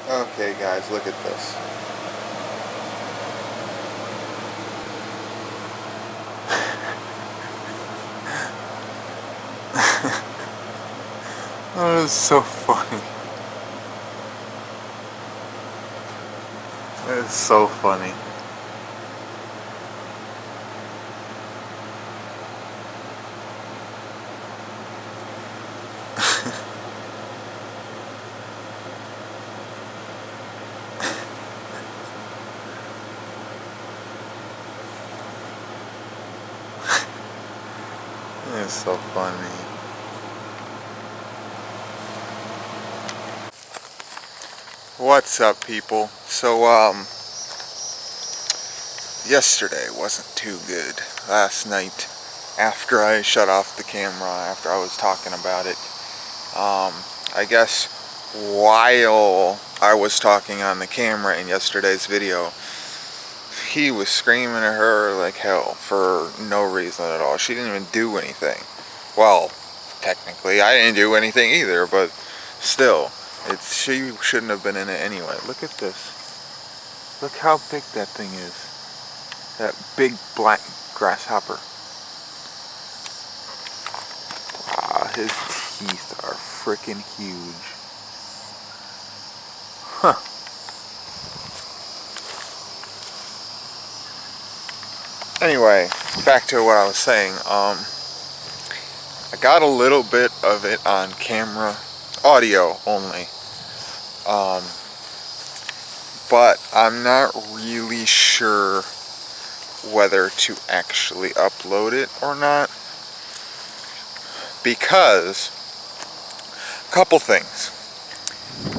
Okay guys, look at this. That is so funny. That is so funny. That is so funny. What's up, people? So, yesterday wasn't too good. Last night, after I shut off the camera, after I was talking about it, I guess while I was talking on the camera in yesterday's video, he was screaming at her like hell for no reason at all. She didn't even do anything. Well, technically, I didn't do anything either, but still, she shouldn't have been in it anyway. Look at this. Look how big that thing is. That big black grasshopper. Wow, his teeth are freaking huge. Huh. Anyway, back to what I was saying. I got a little bit of it on camera, audio only. But I'm not really sure whether to actually upload it or not, because a couple things.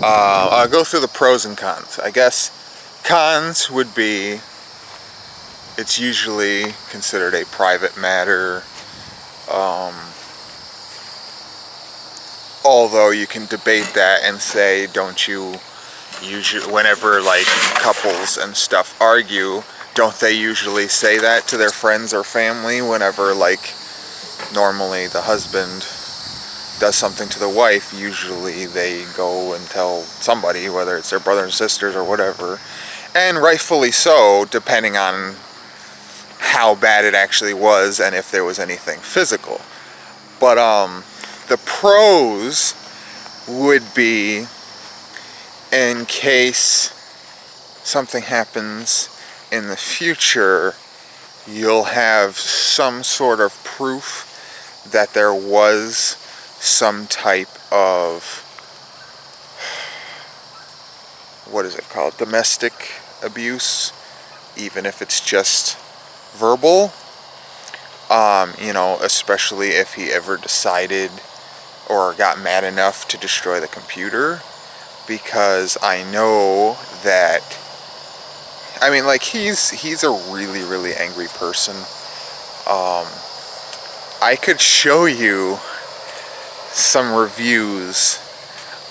I'll go through the pros and cons. I guess cons would be it's usually considered a private matter, although you can debate that and say, don't you usually, whenever like couples and stuff argue, don't they usually say that to their friends or family whenever, like, normally the husband does something to the wife, usually they go and tell somebody, whether it's their brothers and sisters or whatever, and rightfully so, depending on how bad it actually was and if there was anything physical. But the pros would be, in case something happens in the future, you'll have some sort of proof that there was some type of, what is it called, domestic abuse, even if it's just verbal. You know, especially if he ever decided or got mad enough to destroy the computer, because I know that, I mean, like, he's a really, really angry person. I could show you some reviews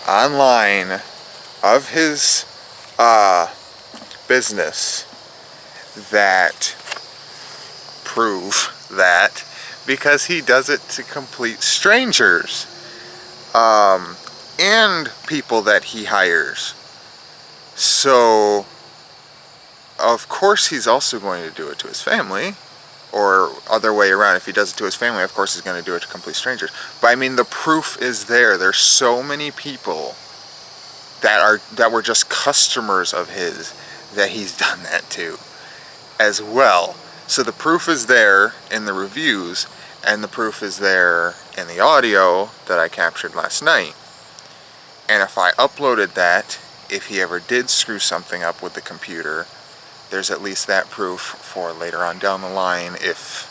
online of his business that prove that, because he does it to complete strangers and people that he hires. So of course he's also going to do it to his family, or other way around. If he does it to his family, of course he's going to do it to complete strangers. But I mean, the proof is there. There's so many people that were just customers of his that he's done that to as well. So the proof is there in the reviews, and the proof is there in the audio that I captured last night. And if I uploaded that, if he ever did screw something up with the computer, there's at least that proof for later on down the line, if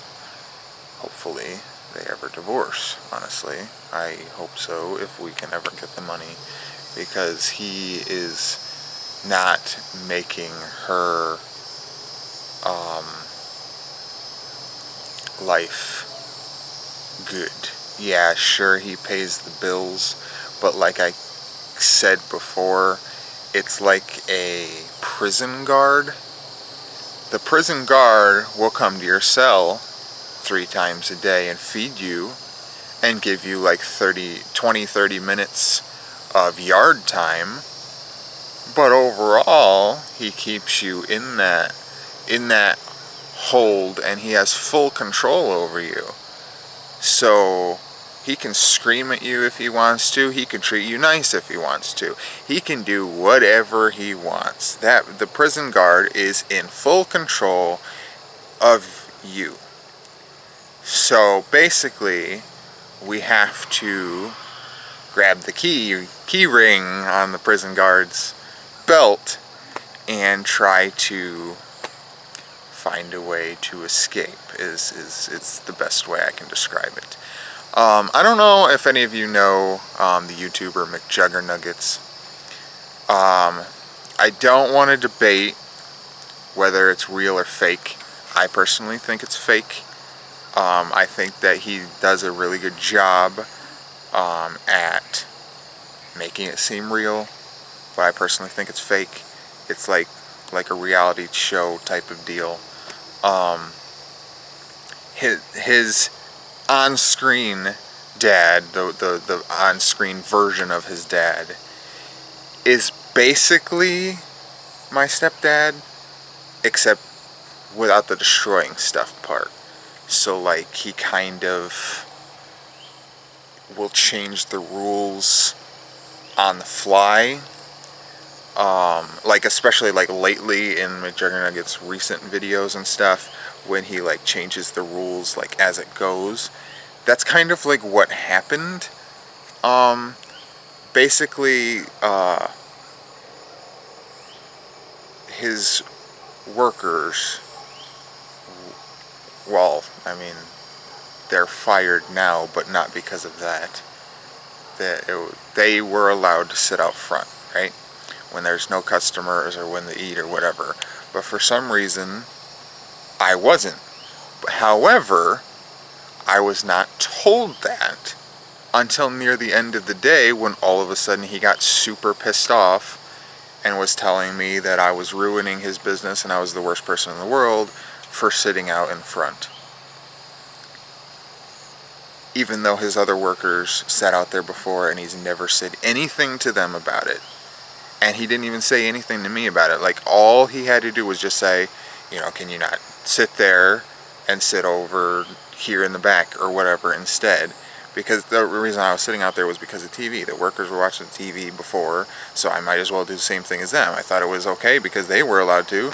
hopefully they ever divorce. Honestly, I hope so, if we can ever get the money, because he is not making her life good. Yeah, sure, he pays the bills, but like I said before, it's like a prison guard. The prison guard will come to your cell 3 times a day and feed you and give you like 20-30 minutes of yard time, But overall, he keeps you in that hold, and he has full control over you. So he can scream at you if he wants to. He can treat you nice if he wants to. He can do whatever he wants. The prison guard is in full control of you. So basically, we have to grab the key ring on the prison guard's belt and try to find a way to escape is the best way I can describe it. I don't know if any of you know the YouTuber McJuggernuggets. I don't want to debate whether it's real or fake. I personally think it's fake. I think that he does a really good job at making it seem real, but I personally think it's fake. It's like a reality show type of deal. His on-screen dad, the on-screen version of his dad, is basically my stepdad, except without the destroying stuff part. So like he kind of will change the rules on the fly. Like especially like lately in McJuggernuggets' recent videos and stuff, when he like changes the rules like as it goes. That's kind of like what happened. Basically, his workers, well, I mean, they're fired now, but not because of that. They were allowed to sit out front, right? When there's no customers or when they eat or whatever. But for some reason, I wasn't. However, I was not told that until near the end of the day, when all of a sudden he got super pissed off and was telling me that I was ruining his business and I was the worst person in the world for sitting out in front. Even though his other workers sat out there before and he's never said anything to them about it. And he didn't even say anything to me about it. Like, all he had to do was just say, you know, can you not sit there and sit over here in the back or whatever instead? Because the reason I was sitting out there was because of TV. The workers were watching TV before, so I might as well do the same thing as them. I thought it was okay because they were allowed to.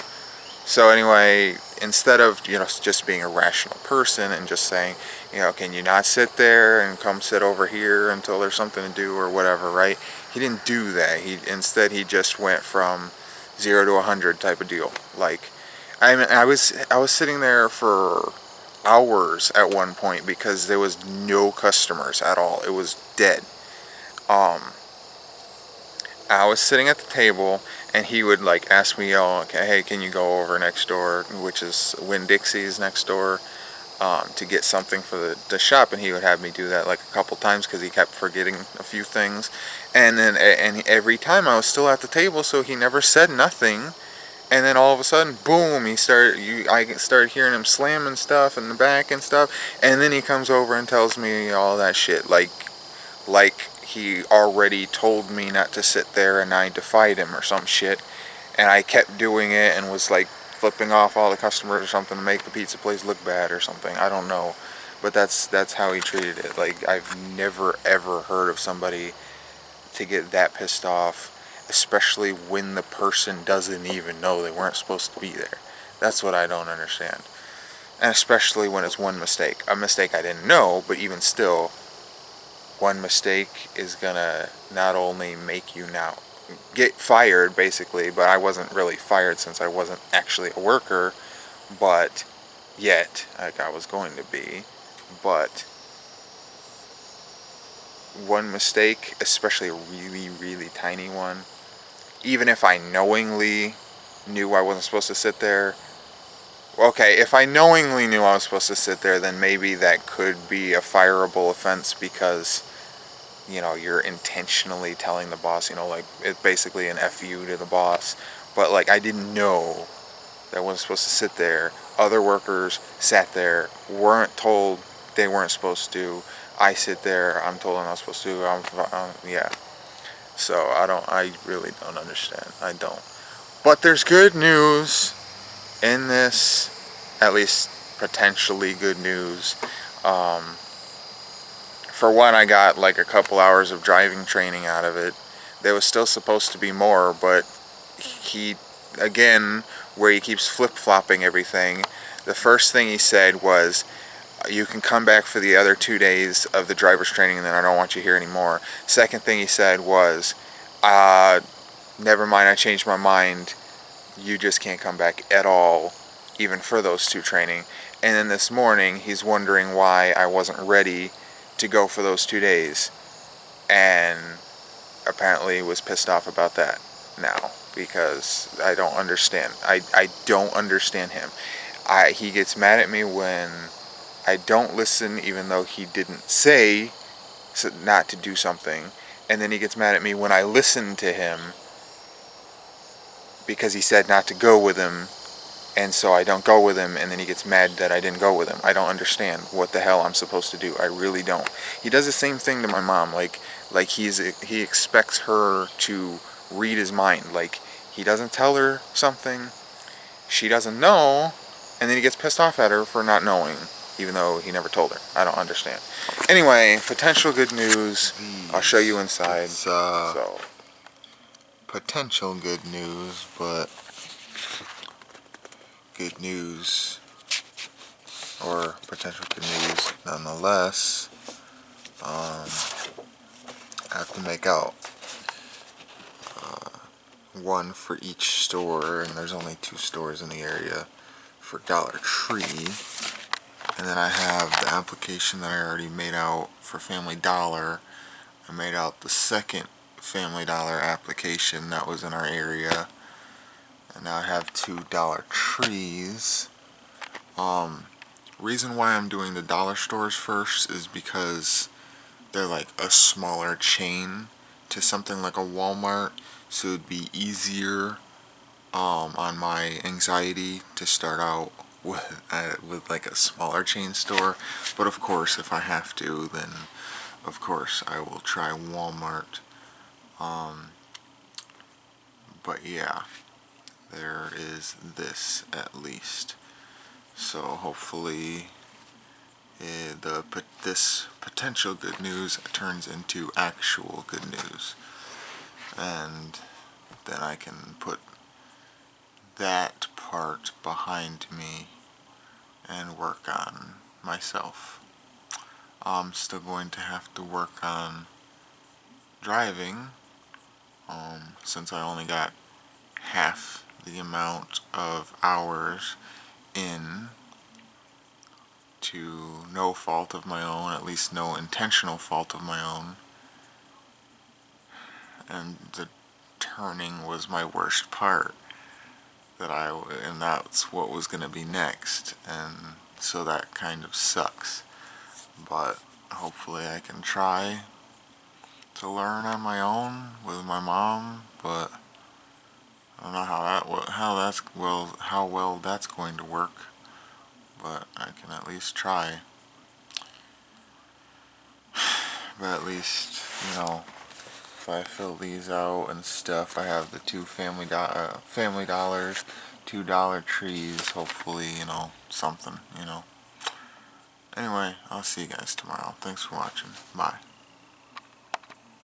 So anyway, instead of, you know, just being a rational person and just saying, you know, can you not sit there and come sit over here until there's something to do or whatever, right? He didn't do that. Instead he just went from 0 to 100 type of deal. Like, I mean, I was sitting there for hours at one point because there was no customers at all. It was dead. I was sitting at the table, and he would like ask me, "Oh, okay, hey, can you go over next door?" Which is Winn-Dixie's next door, to get something for the shop, and he would have me do that like a couple times because he kept forgetting a few things, and every time I was still at the table, so he never said nothing. And then all of a sudden, boom, I started hearing him slamming stuff in the back and stuff. And then he comes over and tells me all that shit. Like he already told me not to sit there and I defied him or some shit. And I kept doing it and was like flipping off all the customers or something to make the pizza place look bad or something. I don't know. But that's how he treated it. Like, I've never ever heard of somebody to get that pissed off, especially when the person doesn't even know they weren't supposed to be there. That's what I don't understand. And especially when it's one mistake. A mistake I didn't know, but even still, one mistake is gonna not only make you now get fired, basically, but I wasn't really fired since I wasn't actually a worker, but yet, like I was going to be, but one mistake, especially a really, really tiny one, even if I knowingly knew I wasn't supposed to sit there, okay, if I knowingly knew I was supposed to sit there, then maybe that could be a fireable offense because, you know, you're intentionally telling the boss, you know, like, it's basically an FU to the boss. But, like, I didn't know that I wasn't supposed to sit there. Other workers sat there, weren't told they weren't supposed to. I sit there, I'm told I'm not supposed to. Yeah. So I really don't understand. I don't. But there's good news in this, at least potentially good news. For one, I got like a couple hours of driving training out of it. There was still supposed to be more, but he, again, where he keeps flip-flopping everything, the first thing he said was, you can come back for the other 2 days of the driver's training and then I don't want you here anymore. Second thing he said was, never mind, I changed my mind. You just can't come back at all, even for those 2 training. And then this morning, he's wondering why I wasn't ready to go for those 2 days. And apparently was pissed off about that now, because I don't understand. I don't understand him. He gets mad at me when I don't listen, even though he didn't say not to do something. And then he gets mad at me when I listen to him because he said not to go with him, and so I don't go with him, and then he gets mad that I didn't go with him. I don't understand what the hell I'm supposed to do. I really don't. He does the same thing to my mom. Like he expects her to read his mind. Like, he doesn't tell her something, she doesn't know, and then he gets pissed off at her for not knowing, even though he never told her. I don't understand. Anyway, potential good news. I'll show you inside. So, potential good news, but good news, or potential good news nonetheless. I have to make out one for each store, and there's only 2 stores in the area for Dollar Tree. And then I have the application that I already made out for Family Dollar. I made out the second Family Dollar application that was in our area. And now I have 2 Dollar Trees. Reason why I'm doing the dollar stores first is because they're like a smaller chain to something like a Walmart, so it'd be easier on my anxiety to start out with like a smaller chain store. But of course, if I have to, then of course I will try Walmart. But yeah, there is this at least. So hopefully this potential good news turns into actual good news, and then I can put that part behind me and work on myself. I'm still going to have to work on driving, since I only got half the amount of hours in, to no fault of my own, at least no intentional fault of my own. And the turning was my worst part, and that's what was going to be next, and so that kind of sucks. But hopefully I can try to learn on my own with my mom, but I don't know how well that's going to work, but I can at least try. But at least, if I fill these out and stuff, I have the 2 Family Dollars, 2 Dollar Trees, hopefully, something, Anyway, I'll see you guys tomorrow. Thanks for watching. Bye.